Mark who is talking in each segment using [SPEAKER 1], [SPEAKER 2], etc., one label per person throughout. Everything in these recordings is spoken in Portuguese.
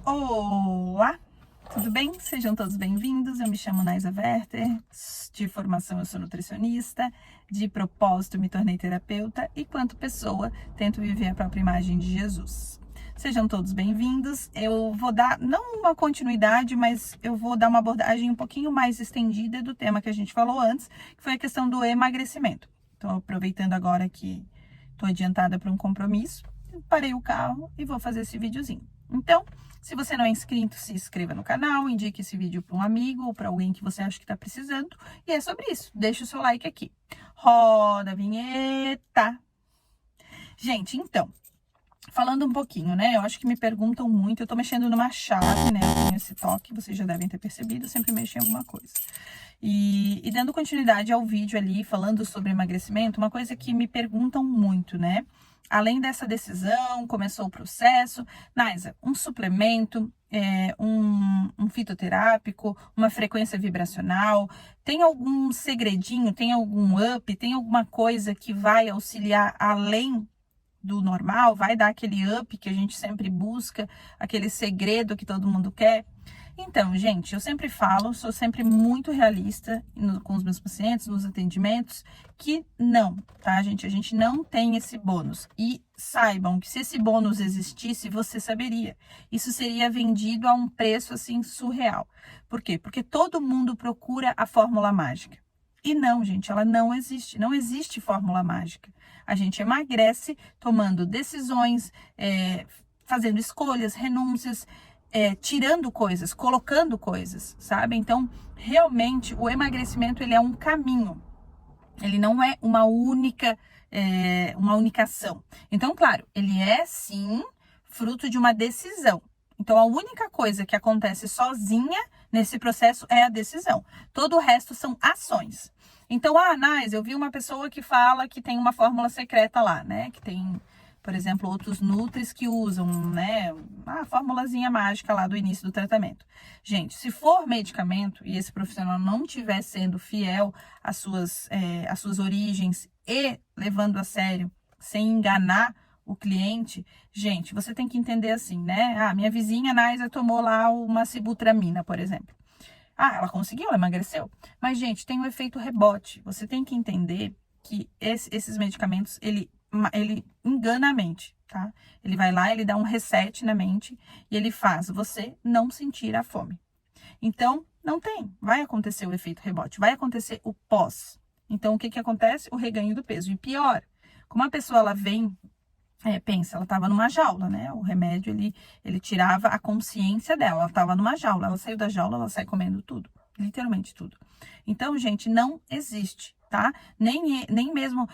[SPEAKER 1] Olá, tudo bem? Sejam todos bem-vindos. Eu me chamo Naisa Werther, de formação eu sou nutricionista, de propósito me tornei terapeuta e quanto pessoa tento viver a própria imagem de Jesus. Sejam todos bem-vindos. Eu vou dar, não uma continuidade, mas eu vou dar uma abordagem um pouquinho mais estendida do tema que a gente falou antes, que foi a questão do emagrecimento. Estou aproveitando agora que estou adiantada para um compromisso, parei o carro e vou fazer esse videozinho. Então, se você não é inscrito, se inscreva no canal, indique esse vídeo para um amigo ou para alguém que você acha que está precisando. E é sobre isso. Deixa o seu like aqui. Roda a vinheta. Gente, então, falando um pouquinho, né? Eu acho que me perguntam muito. Eu tô mexendo numa chave, né? Eu tenho esse toque, vocês já devem ter percebido. Eu sempre mexo em alguma coisa. E dando continuidade ao vídeo ali, falando sobre emagrecimento, uma coisa que me perguntam muito, né? Além dessa decisão, começou o processo. Naisa, um suplemento, um fitoterápico, uma frequência vibracional, tem algum segredinho, tem algum up, tem alguma coisa que vai auxiliar além do normal, vai dar aquele up que a gente sempre busca, aquele segredo que todo mundo quer? Então, gente, eu sempre falo, sou sempre muito realista com os meus pacientes, nos atendimentos, que não, tá, gente? A gente não tem esse bônus. E saibam que se esse bônus existisse, você saberia. Isso seria vendido a um preço, assim, surreal. Por quê? Porque todo mundo procura a fórmula mágica. E não, gente, ela não existe. Não existe fórmula mágica. A gente emagrece tomando decisões, fazendo escolhas, renúncias, tirando coisas, colocando coisas, sabe? Então, realmente, o emagrecimento, ele é um caminho. Ele não é uma única ação. Então, claro, ele é, sim, fruto de uma decisão. Então, a única coisa que acontece sozinha nesse processo é a decisão. Todo o resto são ações. Então, Naisa, eu vi uma pessoa que fala que tem uma fórmula secreta lá, né? Que tem, por exemplo, outros nutris que usam, né? A formulazinha mágica lá do início do tratamento. Gente, se for medicamento e esse profissional não estiver sendo fiel às suas origens e levando a sério, sem enganar o cliente, gente, você tem que entender assim, né? Minha vizinha Naisa tomou lá uma sibutramina, por exemplo. Ela conseguiu, ela emagreceu. Mas, gente, tem o efeito rebote. Você tem que entender que esses medicamentos, ele engana a mente, tá? Ele vai lá, ele dá um reset na mente e ele faz você não sentir a fome. Então, não tem. Vai acontecer o efeito rebote, vai acontecer o pós. Então, o que acontece? O reganho do peso. E pior, como a pessoa, ela vem... pensa, ela estava numa jaula, né? O remédio, ele tirava a consciência dela. Ela estava numa jaula, ela saiu da jaula, ela sai comendo tudo. Literalmente tudo. Então, gente, não existe, tá? Nem mesmo,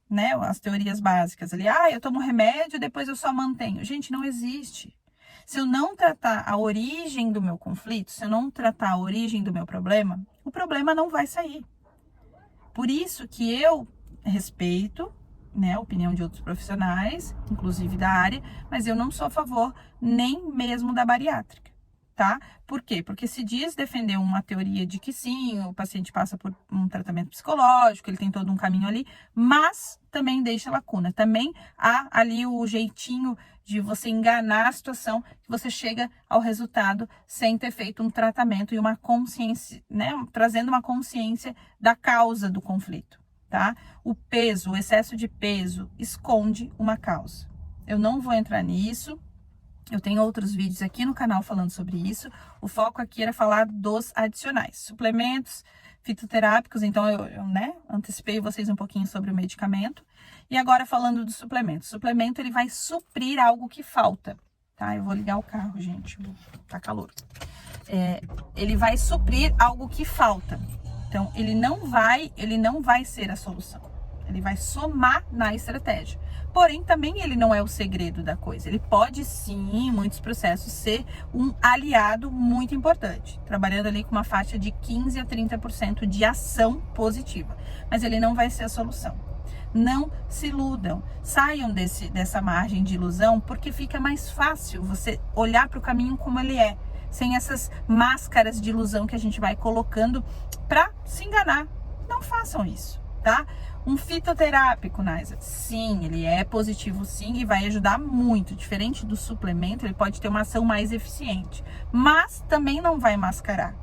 [SPEAKER 1] né? As teorias básicas ali. Eu tomo remédio, depois eu só mantenho. Gente, não existe. Se eu não tratar a origem do meu conflito, se eu não tratar a origem do meu problema, o problema não vai sair. Por isso que eu respeito, né, a opinião de outros profissionais, inclusive da área, mas eu não sou a favor nem mesmo da bariátrica, tá? Por quê? Porque se diz defender uma teoria de que sim, o paciente passa por um tratamento psicológico, ele tem todo um caminho ali, mas também deixa lacuna, também há ali o jeitinho de você enganar a situação, que você chega ao resultado sem ter feito um tratamento e uma consciência, né, trazendo uma consciência da causa do conflito. Tá? O peso, o excesso de peso esconde uma causa. Eu não vou entrar nisso. Eu tenho outros vídeos aqui no canal falando sobre isso. O foco aqui era falar dos adicionais, suplementos fitoterápicos. Então eu né, antecipei vocês um pouquinho sobre o medicamento. E agora falando do suplemento. O suplemento, ele vai suprir algo que falta, tá? Eu vou ligar o carro, gente. Tá calor. Ele vai suprir algo que falta. Então, ele não vai ser a solução. Ele vai somar na estratégia. Porém, também ele não é o segredo da coisa. Ele pode, sim, em muitos processos, ser um aliado muito importante. Trabalhando ali com uma faixa de 15% a 30% de ação positiva. Mas ele não vai ser a solução. Não se iludam. Saiam dessa margem de ilusão, porque fica mais fácil você olhar para o caminho como ele é. Sem essas máscaras de ilusão que a gente vai colocando para se enganar. Não façam isso, tá? Um fitoterápico, Naisa, sim, ele é positivo sim e vai ajudar muito. Diferente do suplemento, ele pode ter uma ação mais eficiente, mas também não vai mascarar.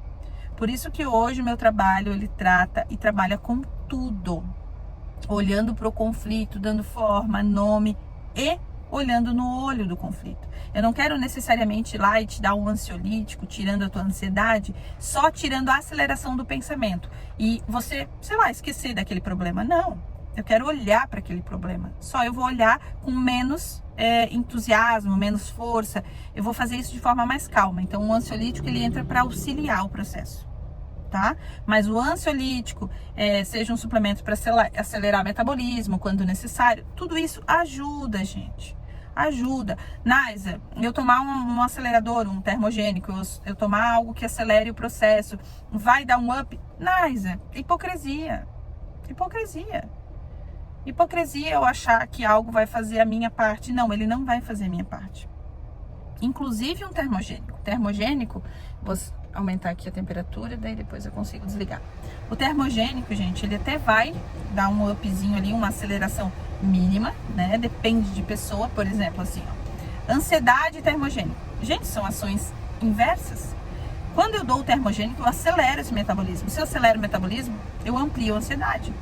[SPEAKER 1] Por isso que hoje o meu trabalho, ele trata e trabalha com tudo. Olhando para o conflito, dando forma, nome e olhando no olho do conflito. Eu não quero necessariamente ir lá e te dar um ansiolítico, tirando a tua ansiedade, só tirando a aceleração do pensamento. E você, sei lá, esquecer daquele problema. Não, eu quero olhar para aquele problema. Só eu vou olhar com menos entusiasmo, menos força. Eu vou fazer isso de forma mais calma. Então, o ansiolítico, ele entra para auxiliar o processo. Tá? Mas o ansiolítico, seja um suplemento para acelerar o metabolismo quando necessário, tudo isso ajuda, gente. Ajuda. Naisa, eu tomar um acelerador, um termogênico, eu tomar algo que acelere o processo, vai dar um up? Naisa, hipocrisia. Hipocrisia. Hipocrisia eu achar que algo vai fazer a minha parte. Não, ele não vai fazer a minha parte. Inclusive um termogênico. Termogênico, vou aumentar aqui a temperatura, daí depois eu consigo desligar. O termogênico, gente, ele até vai dar um upzinho ali, uma aceleração mínima, né? Depende de pessoa, por exemplo, assim, ó. Ansiedade e termogênico. Gente, são ações inversas. Quando eu dou o termogênico, eu acelero esse metabolismo. Se eu acelero o metabolismo, eu amplio a ansiedade.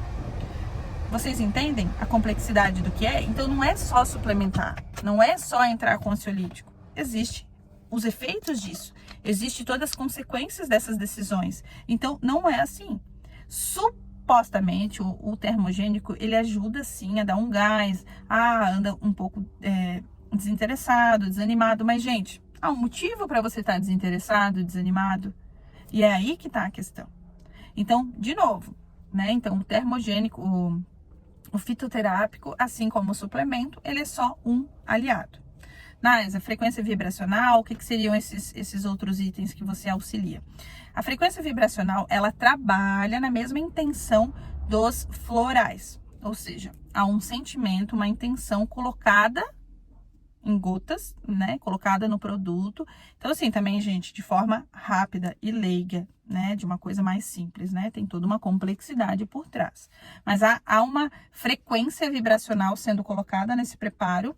[SPEAKER 1] Vocês entendem a complexidade do que é? Então não é só suplementar, não é só entrar com ansiolítico. Existem os efeitos disso, existem todas as consequências dessas decisões. Então, não é assim. Supostamente, o termogênico, ele ajuda sim a dar um gás, anda um pouco desinteressado, desanimado. Mas, gente, há um motivo para você estar desinteressado, desanimado. E é aí que está a questão. Então, de novo, né? Então, o termogênico, o fitoterápico, assim como o suplemento, ele é só um aliado. Naisa, frequência vibracional, o que seriam esses outros itens que você auxilia? A frequência vibracional, ela trabalha na mesma intenção dos florais. Ou seja, há um sentimento, uma intenção colocada em gotas, né? Colocada no produto. Então, assim, também, gente, de forma rápida e leiga, né? De uma coisa mais simples, né? Tem toda uma complexidade por trás. Mas há uma frequência vibracional sendo colocada nesse preparo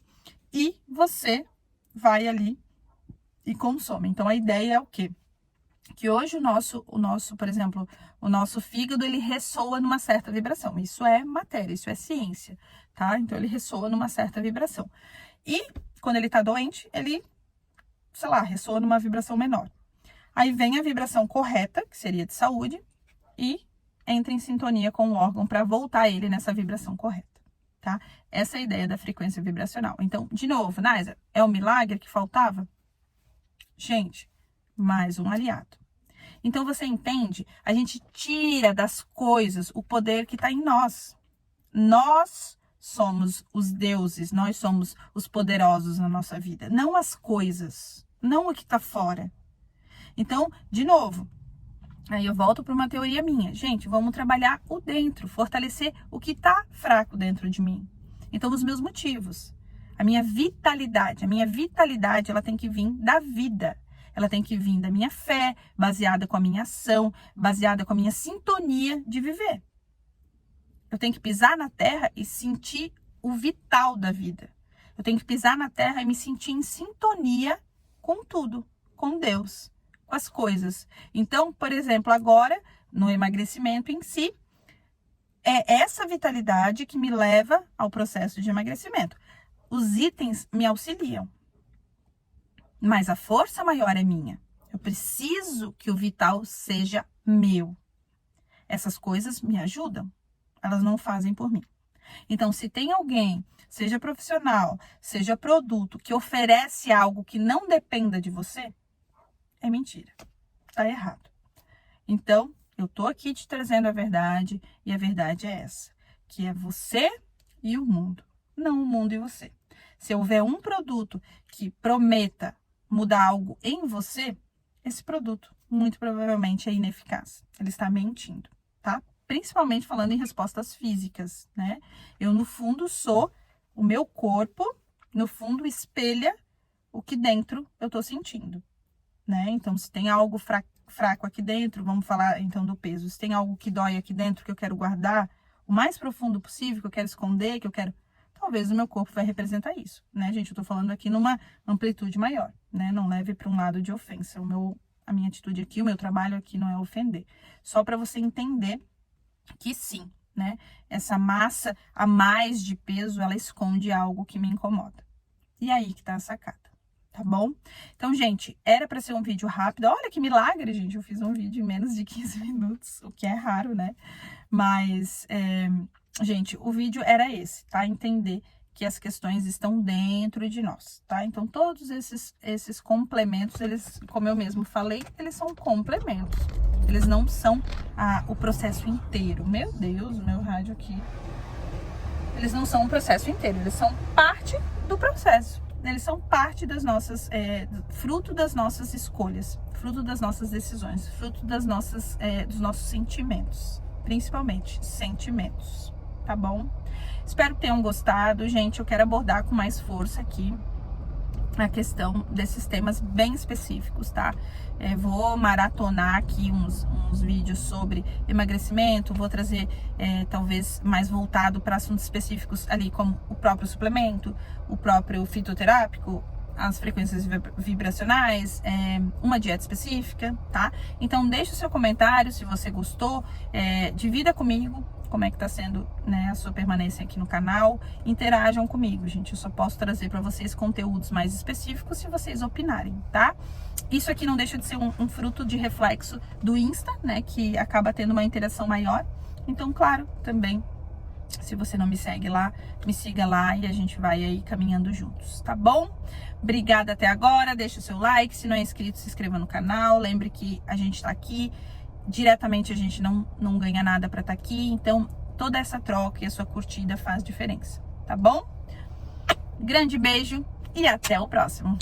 [SPEAKER 1] e você vai ali e consome. Então, a ideia é o quê? Que hoje o nosso, por exemplo, o nosso fígado, ele ressoa numa certa vibração. Isso é matéria, isso é ciência, tá? Então, ele ressoa numa certa vibração. E, quando ele tá doente, ele, sei lá, ressoa numa vibração menor. Aí vem a vibração correta, que seria de saúde, e entra em sintonia com o órgão para voltar ele nessa vibração correta. Tá? Essa é a ideia da frequência vibracional. Então, de novo, Naisa, é o milagre que faltava? Gente, mais um aliado. Então, você entende? A gente tira das coisas o poder que está em nós. Nós somos os deuses, nós somos os poderosos na nossa vida, não as coisas, não o que está fora. Então, de novo, aí eu volto para uma teoria minha. Gente, vamos trabalhar o dentro, fortalecer o que está fraco dentro de mim. Então, os meus motivos, a minha vitalidade, ela tem que vir da vida. Ela tem que vir da minha fé, baseada com a minha ação, baseada com a minha sintonia de viver. Eu tenho que pisar na terra e sentir o vital da vida. Eu tenho que pisar na terra e me sentir em sintonia com tudo, com Deus, com as coisas. Então, por exemplo, agora, no emagrecimento em si, é essa vitalidade que me leva ao processo de emagrecimento. Os itens me auxiliam, mas a força maior é minha. Eu preciso que o vital seja meu. Essas coisas me ajudam, elas não fazem por mim. Então, se tem alguém, seja profissional, seja produto, que oferece algo que não dependa de você, é mentira. Tá errado. Então, eu tô aqui te trazendo a verdade, e a verdade é essa, que é você e o mundo, não o mundo e você. Se houver um produto que prometa mudar algo em você, esse produto muito provavelmente é ineficaz. Ele está mentindo, tá? Principalmente falando em respostas físicas, né? Eu, no fundo, o meu corpo, no fundo, espelha o que dentro eu tô sentindo, né? Então, se tem algo fraco aqui dentro, vamos falar então do peso. Se tem algo que dói aqui dentro que eu quero guardar, o mais profundo possível, que eu quero esconder, que eu quero... Talvez o meu corpo vai representar isso, né, gente? Eu tô falando aqui numa amplitude maior, né? Não leve para um lado de ofensa. A minha atitude aqui, o meu trabalho aqui não é ofender. Só para você entender que sim, né? Essa massa a mais de peso, ela esconde algo que me incomoda. E aí que tá a sacada, tá bom? Então, gente, era para ser um vídeo rápido. Olha que milagre, gente. Eu fiz um vídeo em menos de 15 minutos, o que é raro, né? Mas, gente, o vídeo era esse, tá? Entender que as questões estão dentro de nós, tá? Então, todos esses complementos, eles, como eu mesmo falei, eles são complementos. Eles não são o processo inteiro. Meu Deus, meu rádio aqui. Eles não são um processo inteiro, eles são parte do processo. Eles são parte das nossas, fruto das nossas escolhas, fruto das nossas decisões, fruto das nossas, dos nossos sentimentos, principalmente sentimentos, tá bom? Espero que tenham gostado, gente. Eu quero abordar com mais força aqui a questão desses temas bem específicos, tá? Vou maratonar aqui uns vídeos sobre emagrecimento, vou trazer talvez mais voltado para assuntos específicos ali, como o próprio suplemento, o próprio fitoterápico, as frequências vibracionais, uma dieta específica, tá? Então deixa o seu comentário se você gostou, divida comigo como é que tá sendo, né, a sua permanência aqui no canal. Interajam comigo, gente. Eu só posso trazer para vocês conteúdos mais específicos se vocês opinarem, tá? Isso aqui não deixa de ser um fruto de reflexo do Insta, né, que acaba tendo uma interação maior. Então, claro, também, se você não me segue lá, me siga lá e a gente vai aí caminhando juntos, tá bom? Obrigada até agora, deixa o seu like, se não é inscrito, se inscreva no canal. Lembre que a gente tá aqui, diretamente a gente não ganha nada pra estar aqui, então toda essa troca e a sua curtida faz diferença, tá bom? Grande beijo e até o próximo!